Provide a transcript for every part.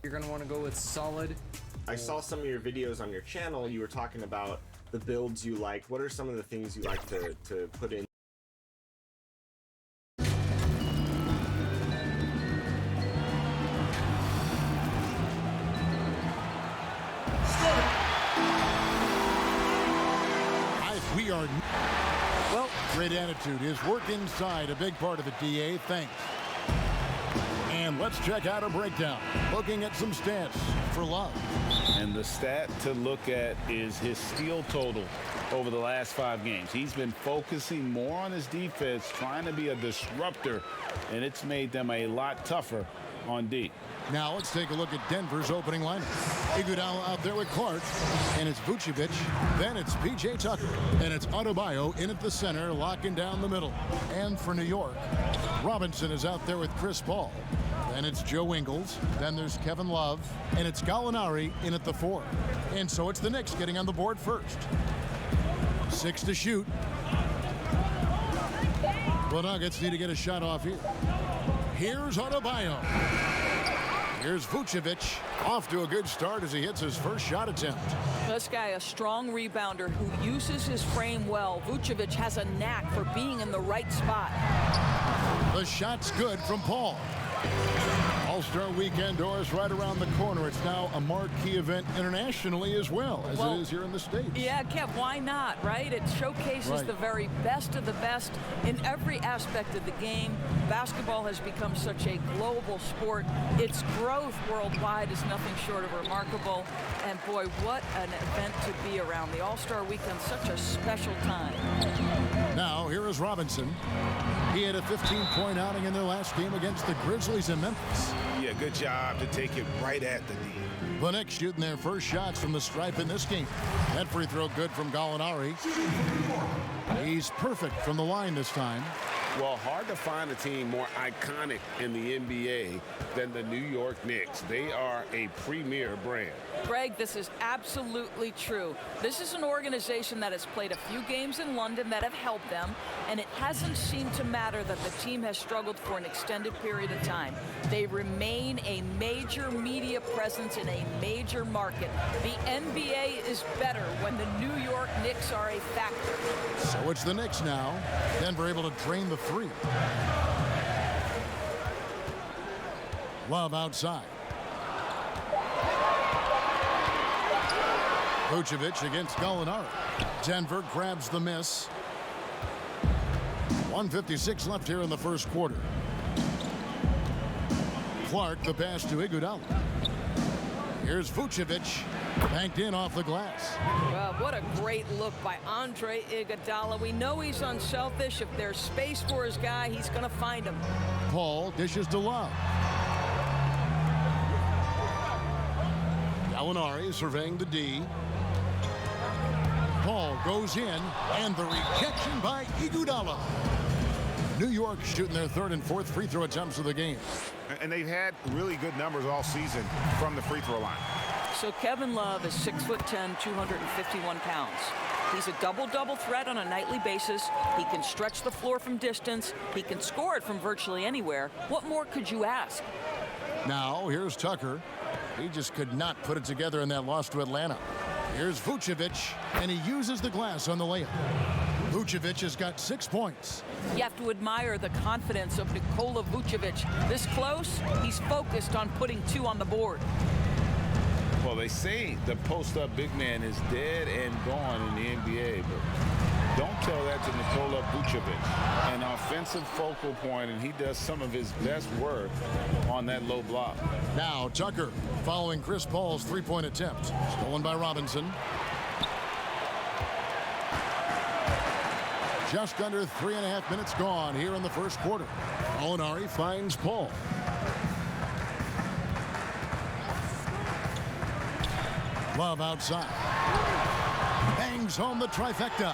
You're going to want to go with solid. I saw some of your videos on your channel. You were talking about the builds you like. What are some of the things you like to put in? We are... Well, great attitude. His work inside, a big part of it, DA. Thanks. And let's check out a breakdown. Looking at some stats for Love. And the stat to look at is his steal total over the last 5 games. He's been focusing more on his defense, trying to be a disruptor, and it's made them a lot tougher on D. Now let's take a look at Denver's opening lineup. Iguodala out there with Clark, and it's Vucevic. Then it's P.J. Tucker, and it's Adebayo in at the center, locking down the middle. And for New York, Robinson is out there with Chris Paul. Then it's Joe Ingles. Then there's Kevin Love, and it's Gallinari in at the 4. And so it's the Knicks getting on the board first. 6 to shoot. The Nuggets need to get a shot off here. Here's Adebayo. Here's Vucevic, off to a good start as he hits his first shot attempt. This guy, a strong rebounder who uses his frame well. Vucevic has a knack for being in the right spot. The shot's good from Paul. All-Star Weekend, Doris, right around the corner. It's now a marquee event internationally as well as it is here in the States. Yeah, Kev, why not, right? It showcases the very best of the best in every aspect of the game. Basketball has become such a global sport. Its growth worldwide is nothing short of remarkable. And boy, what an event to be around. The All-Star Weekend, such a special time. Now, here is Robinson. He had a 15-point outing in their last game against the Grizzlies in Memphis. Yeah, good job to take it right at the knee. The Knicks shooting their first shots from the stripe in this game. That free throw good from Gallinari. He's perfect from the line this time. Well, hard to find a team more iconic in the NBA than the New York Knicks. They are a premier brand. Greg, this is absolutely true. This is an organization that has played a few games in London that have helped them, and it hasn't seemed to matter that the team has struggled for an extended period of time. They remain a major media presence in a major market. The NBA is better when the New York Knicks are a factor. So it's the Knicks now. Denver able to drain the 3. Love outside. Vucevic against Gallinari. Denver grabs the miss. 1:56 left here in the first quarter. Clark, the pass to Iguodala. Here's Vucevic, banked in off the glass. Well, what a great look by Andre Iguodala. We know he's unselfish. If there's space for his guy, he's going to find him. Paul dishes to Love. Gallinari surveying the D. Paul goes in, and the rejection by Iguodala. New York shooting their 3rd and 4th free throw attempts of the game. And they've had really good numbers all season from the free throw line. So Kevin Love is 6'10", 251 pounds. He's a double-double threat on a nightly basis. He can stretch the floor from distance. He can score it from virtually anywhere. What more could you ask? Now, here's Tucker. He just could not put it together in that loss to Atlanta. Here's Vucevic, and he uses the glass on the layup. Vucevic has got 6 points. You have to admire the confidence of Nikola Vucevic. This close, he's focused on putting 2 on the board. Well, they say the post-up big man is dead and gone in the NBA, but don't tell that to Nikola Vucevic. An offensive focal point, and he does some of his best work on that low block. Now Tucker following Chris Paul's 3-point attempt. Stolen by Robinson. Just under 3.5 minutes gone here in the first quarter. Gallinari finds Paul. Love outside. Bangs home the trifecta.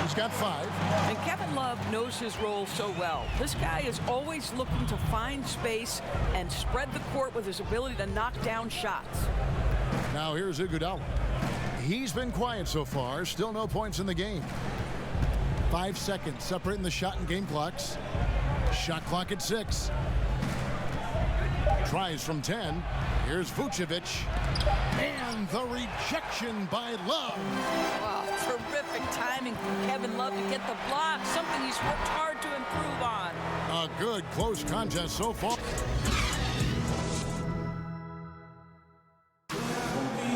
He's got 5. And Kevin Love knows his role so well. This guy is always looking to find space and spread the court with his ability to knock down shots. Now here's Iguodala. He's been quiet so far. Still no points in the game. 5 seconds separating the shot and game clocks. Shot clock at 6. Tries from 10. Here's Vucevic. And the rejection by Love. Wow, terrific timing from Kevin Love to get the block, something he's worked hard to improve on. A good close contest so far.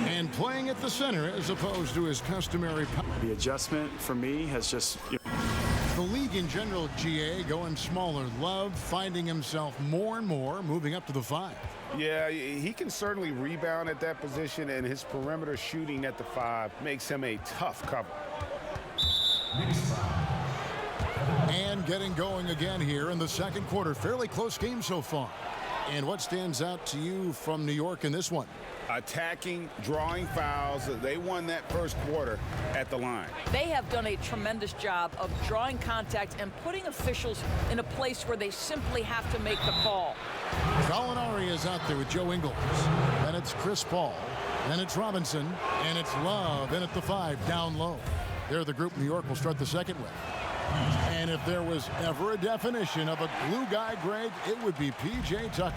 And playing at the center as opposed to his customary. The adjustment for me has just... The league in general, GA, going smaller. Love finding himself more and more, moving up to the 5. Yeah, he can certainly rebound at that position, and his perimeter shooting at the 5 makes him a tough cover. And getting going again here in the second quarter. Fairly close game so far. And what stands out to you from New York in this one? Attacking, drawing fouls. They won that first quarter at the line. They have done a tremendous job of drawing contact and putting officials in a place where they simply have to make the call. Gallinari is out there with Joe Ingles. Then it's Chris Paul. Then it's Robinson. And it's Love in at the 5 down low. They're the group New York will start the second with. And if there was ever a definition of a glue guy, Greg, it would be P.J. Tucker.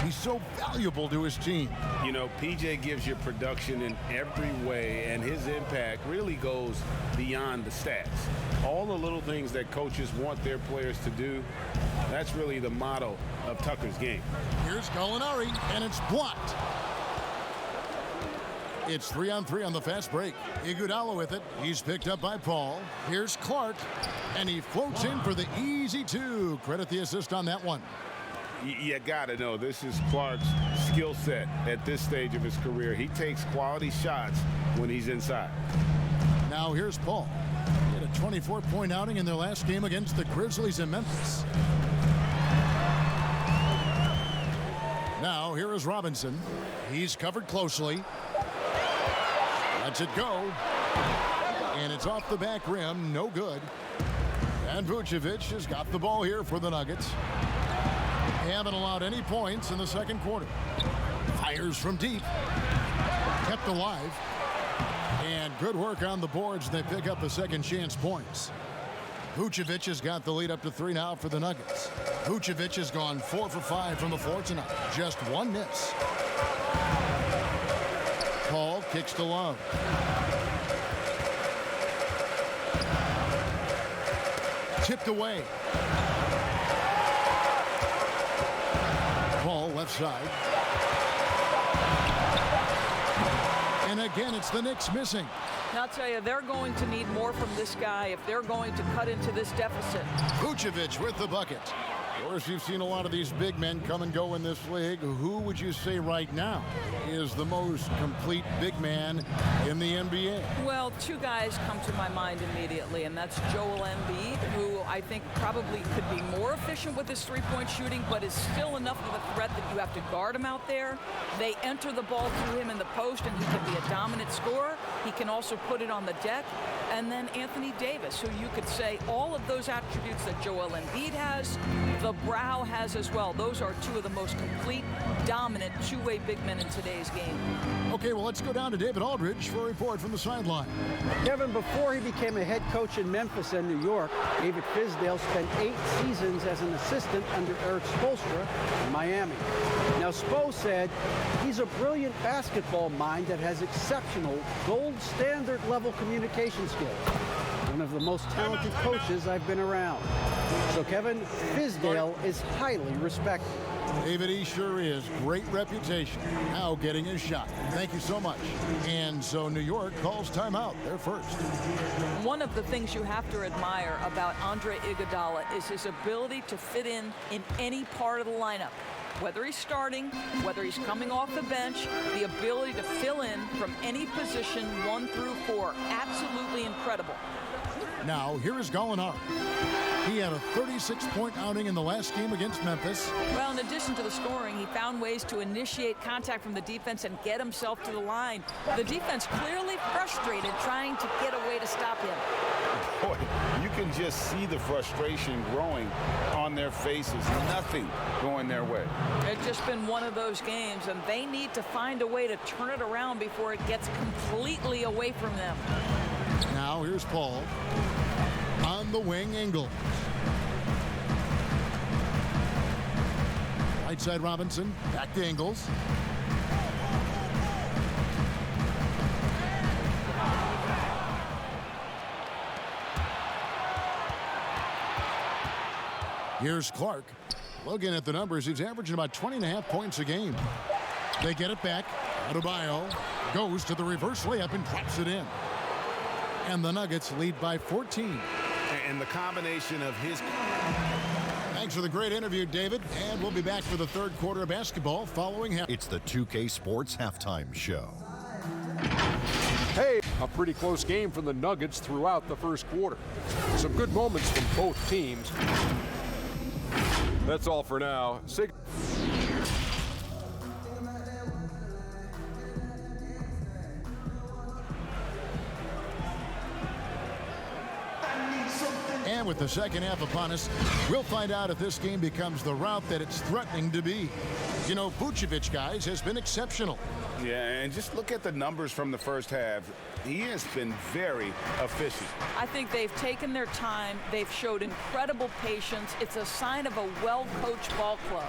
He's so valuable to his team. You know, P.J. gives you production in every way, and his impact really goes beyond the stats. All the little things that coaches want their players to do, that's really the motto of Tucker's game. Here's Gallinari, and it's blocked. It's 3-on-3 on the fast break. Iguodala with it. He's picked up by Paul. Here's Clark, and he floats in for the easy 2. Credit the assist on that one. You gotta know, this is Clark's skill set at this stage of his career. He takes quality shots when he's inside. Now here's Paul. He had a 24-point outing in their last game against the Grizzlies in Memphis. Now here is Robinson. He's covered closely. Lets it go. And it's off the back rim. No good. And Vucevic has got the ball here for the Nuggets. They haven't allowed any points in the second quarter. Fires from deep. Kept alive. And good work on the boards. They pick up the second chance points. Vucevic has got the lead up to 3 now for the Nuggets. Vucevic has gone 4 for 5 from the floor tonight. Just 1 miss. Paul kicks to Love. Tipped away. Paul left side. And again, it's the Knicks missing. Now, I'll tell you, they're going to need more from this guy if they're going to cut into this deficit. Vucevic with the bucket. Of course, you've seen a lot of these big men come and go in this league. Who would you say right now is the most complete big man in the NBA? Well, 2 guys come to my mind immediately, and that's Joel Embiid, who I think probably could be more efficient with his 3-point shooting, but is still enough of a threat that you have to guard him out there. They enter the ball through him in the post, and he can be a dominant scorer. He can also put it on the deck. And then Anthony Davis, who you could say all of those attributes that Joel Embiid has, the Brow has as well. Those are 2 of the most complete, dominant, 2-way big men in today's game. Okay, well, let's go down to David Aldridge for a report from the sideline. Kevin, before he became a head coach in Memphis and New York, David Fizdale spent 8 seasons as an assistant under Eric Spoelstra in Miami. Now, Spo said he's a brilliant basketball mind that has exceptional, gold standard level communication skills. One of the most talented coaches I've been around. So, Kevin, Fizdale is highly respected. David, he sure is. Great reputation. Now getting his shot. Thank you so much. And so New York calls timeout. They're first. One of the things you have to admire about Andre Iguodala is his ability to fit in any part of the lineup. Whether he's starting, whether he's coming off the bench, the ability to fill in from any position 1 through 4. Absolutely incredible. Now, here is Gallinari. He had a 36-point outing in the last game against Memphis. Well, in addition to the scoring, he found ways to initiate contact from the defense and get himself to the line. The defense clearly frustrated trying to get a way to stop him. Boy, you can just see the frustration growing on their faces. Nothing going their way. It's just been one of those games, and they need to find a way to turn it around before it gets completely away from them. Now, here's Paul. On the wing, Ingles. Right side, Robinson. Back to Ingles. Here's Clark. Looking at the numbers, he's averaging about 20.5 points a game. They get it back. Adebayo goes to the reverse layup and drops it in. And the Nuggets lead by 14. And the combination of his... Thanks for the great interview, David. And we'll be back for the third quarter of basketball following half. It's the 2K Sports Halftime Show. Hey, a pretty close game for the Nuggets throughout the first quarter. Some good moments from both teams. That's all for now. And with the second half upon us, we'll find out if this game becomes the rout that it's threatening to be. You know, Vucevic, guys, has been exceptional. Yeah, and just look at the numbers from the first half. He has been very efficient. I think they've taken their time. They've showed incredible patience. It's a sign of a well-coached ball club.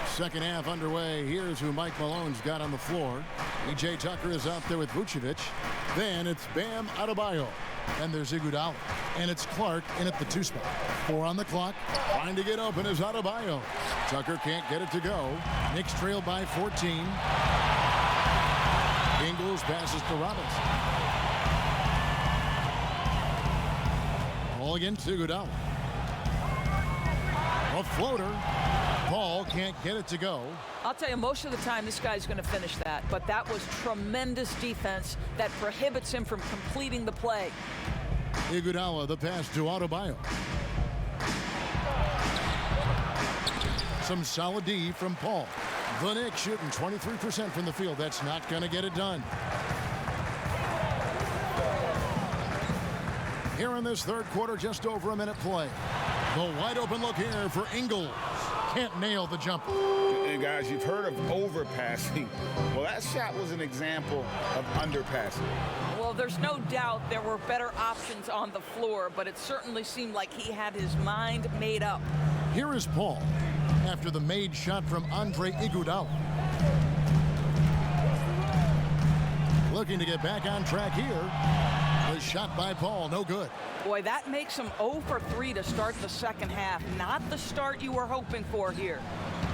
Second half underway. Here's who Mike Malone's got on the floor. P.J. Tucker is out there with Vucevic. Then it's Bam Adebayo. And there's Iguodala. And it's Clark in at the 2 spot. 4 on the clock. Trying to get open is Adebayo. Tucker can't get it to go. Knicks trail by 14. Ingles passes to Robinson. All against Iguodala. A floater. Paul can't get it to go. I'll tell you, most of the time this guy's going to finish that, but that was tremendous defense that prohibits him from completing the play. Iguodala, the pass to Adebayo. Some solid D from Paul. The Knicks shooting 23% from the field. That's not going to get it done. Here in this third quarter, just over a minute play. The wide open look here for Ingles. Can't nail the jumper. And guys, you've heard of overpassing. Well, that shot was an example of underpassing. Well, there's no doubt there were better options on the floor, but it certainly seemed like he had his mind made up. Here is Paul after the made shot from Andre Iguodala. Looking to get back on track here. The shot by Paul, no good. Boy, that makes him 0 for 3 to start the second half. Not the start you were hoping for here.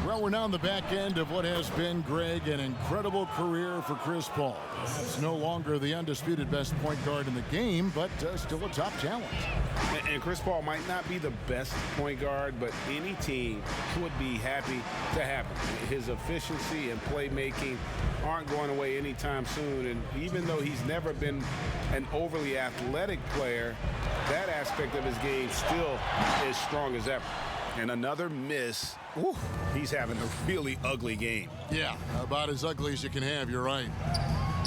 Well, we're now on the back end of what has been, Greg, an incredible career for Chris Paul. It's no longer the undisputed best point guard in the game, but still a top talent. And Chris Paul might not be the best point guard, but any team would be happy to have him. His efficiency and playmaking aren't going away anytime soon. And even though he's never been an overly athletic player, that aspect of his game still is strong as ever. And another miss. Ooh, he's having a really ugly game. Yeah, about as ugly as you can have, you're right.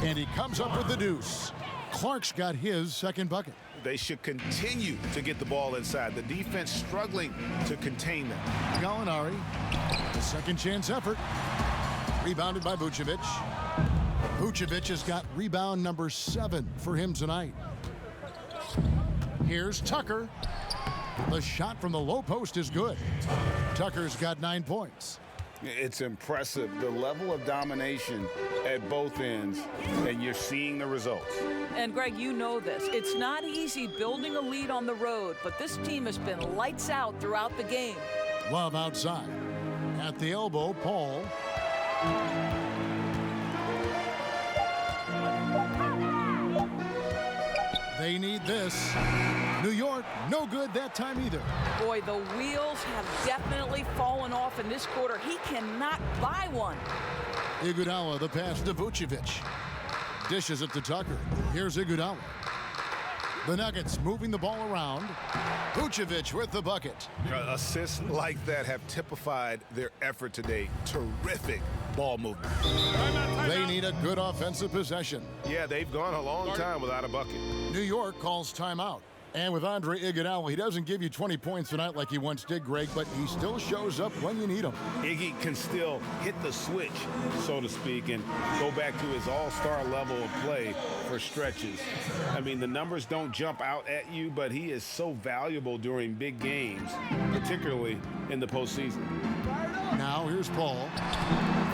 And he comes up with the deuce. Clark's got his second bucket. They should continue to get the ball inside. The defense struggling to contain them. Gallinari, the second chance effort. Rebounded by Vucevic. Vucevic has got rebound number 7 for him tonight. Here's Tucker. The shot from the low post is good. Tucker's got 9 points. It's impressive, the level of domination at both ends, and you're seeing the results. And Greg, you know this. It's not easy building a lead on the road, but this team has been lights out throughout the game. Love outside. At the elbow, Paul. They need this. New York, no good that time either. Boy, the wheels have definitely fallen off in this quarter. He cannot buy one. Iguodala, the pass to Vucevic. Dishes it to Tucker. Here's Iguodala. The Nuggets moving the ball around. Vucevic with the bucket. Assists like that have typified their effort today. Terrific ball movement. They need a good offensive possession. Yeah, they've gone a long time without a bucket. New York calls timeout. And with Andre Iguodala, he doesn't give you 20 points tonight like he once did, Greg, but he still shows up when you need him. Iggy can still hit the switch, so to speak, and go back to his all-star level of play for stretches. I mean, the numbers don't jump out at you, but he is so valuable during big games, particularly in the postseason. Now here's Paul.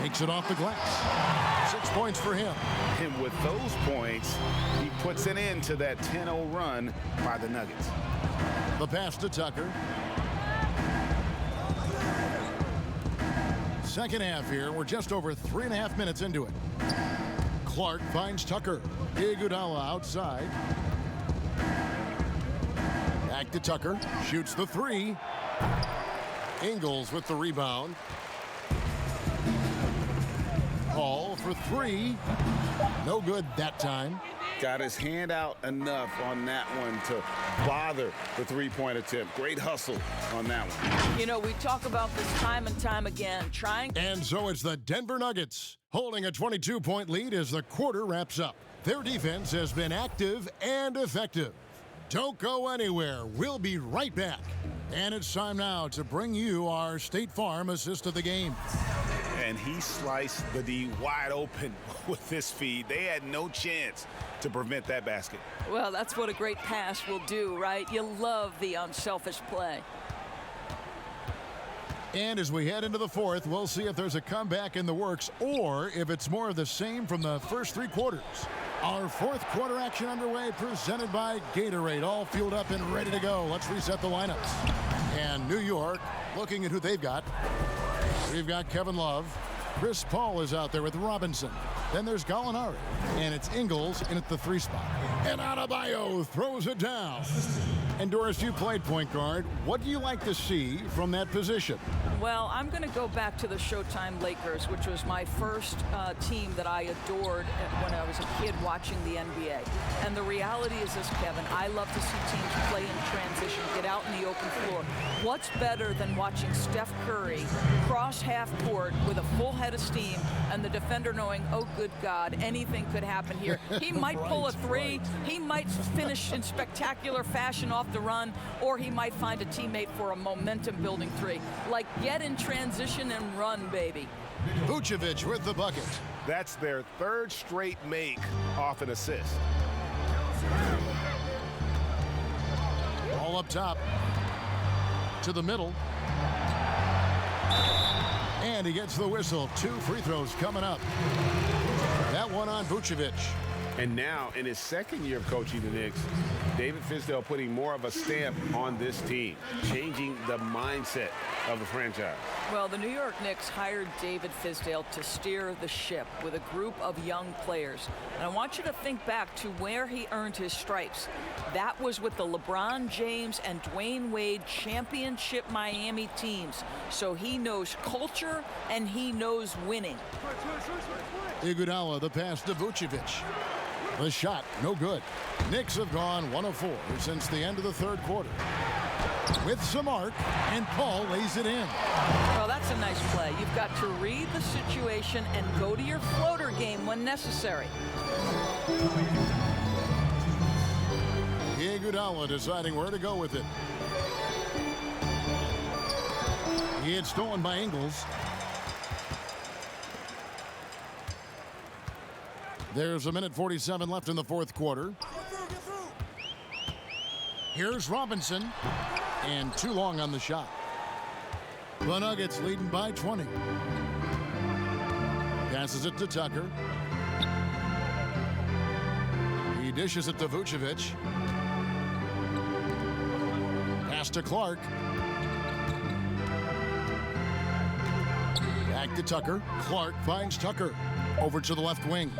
Makes it off the glass. 6 points for him. And with those points, he puts an end to that 10-0 run by the Nuggets. The pass to Tucker. Second half here. We're just over 3.5 minutes into it. Clark finds Tucker. Iguodala outside. Back to Tucker. Shoots the three. Ingles with the rebound. Paul for three. No good that time. Got his hand out enough on that one to bother the three-point attempt. Great hustle on that one. You know, we talk about this time and time again, trying. And so it's the Denver Nuggets holding a 22-point lead as the quarter wraps up. Their defense has been active and effective. Don't go anywhere. We'll be right back. And it's time now to bring you our State Farm assist of the game. And he sliced the D wide open with this feed. They had no chance to prevent that basket. Well, that's what a great pass will do, right? You love the unselfish play. And as we head into the fourth, we'll see if there's a comeback in the works or if it's more of the same from the first three quarters. Our fourth quarter action underway, presented by Gatorade, all fueled up and ready to go. Let's reset the lineups. And New York, looking at who they've got. We've got Kevin Love. Chris Paul is out there with Robinson. Then there's Gallinari. And it's Ingles in at the three spot. And Adebayo throws it down. And Doris, you played point guard. What do you like to see from that position? Well, I'm going to go back to the Showtime Lakers, which was my first team that I adored when I was a kid watching the NBA. And the reality is this, Kevin, I love to see teams play in transition, get out in the open floor. What's better than watching Steph Curry cross half court with a full head of steam and the defender knowing, oh, good God, anything could happen here. He might pull a three. He might finish in spectacular fashion off the run, or he might find a teammate for a momentum-building three. Like, get in transition and run, baby. Vucevic with the bucket. That's their third straight make off an assist. All up top. To the middle. And he gets the whistle. 2 free throws coming up. That one on Vucevic. And now, in his second year of coaching the Knicks, David Fizdale putting more of a stamp on this team, changing the mindset of the franchise. Well, the New York Knicks hired David Fizdale to steer the ship with a group of young players. And I want you to think back to where he earned his stripes. That was with the LeBron James and Dwayne Wade championship Miami teams. So he knows culture and he knows winning. Iguodala, the pass to Vucevic. The shot, no good. Knicks have gone 1 of 4 since the end of the third quarter. With some arc, and Paul lays it in. Well, that's a nice play. You've got to read the situation and go to your floater game when necessary. Iguodala deciding where to go with it. He had stolen by Ingles. There's 1:47 left in the fourth quarter. Here's Robinson. And too long on the shot. The Nuggets leading by 20. Passes it to Tucker. He dishes it to Vucevic. Pass to Clark. Back to Tucker. Clark finds Tucker. Over to the left wing.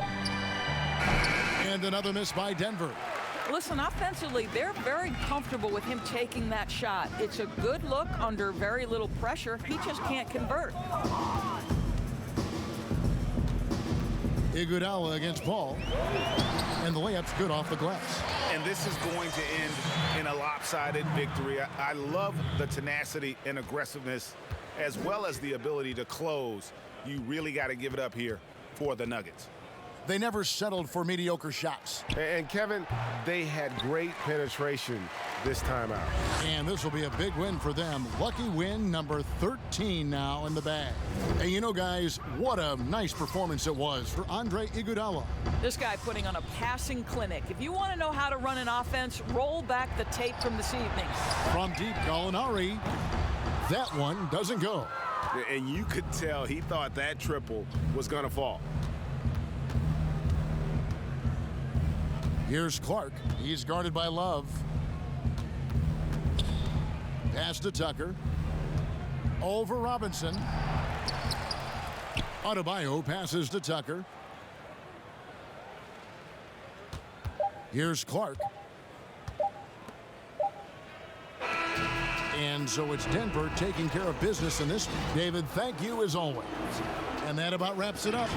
And another miss by Denver. Listen, offensively, they're very comfortable with him taking that shot. It's a good look under very little pressure. He just can't convert. Iguodala against Paul. And the layup's good off the glass. And this is going to end in a lopsided victory. I love the tenacity and aggressiveness as well as the ability to close. You really got to give it up here for the Nuggets. They never settled for mediocre shots. And Kevin, they had great penetration this time out. And this will be a big win for them. Lucky win number 13 now in the bag. And you know, guys, what a nice performance it was for Andre Iguodala. This guy putting on a passing clinic. If you want to know how to run an offense, roll back the tape from this evening. From deep, Gallinari. That one doesn't go. And you could tell he thought that triple was going to fall. Here's Clark. He's guarded by Love. Pass to Tucker. Over Robinson. Adebayo passes to Tucker. Here's Clark. And so it's Denver taking care of business in this one. David, thank you as always. And that about wraps it up.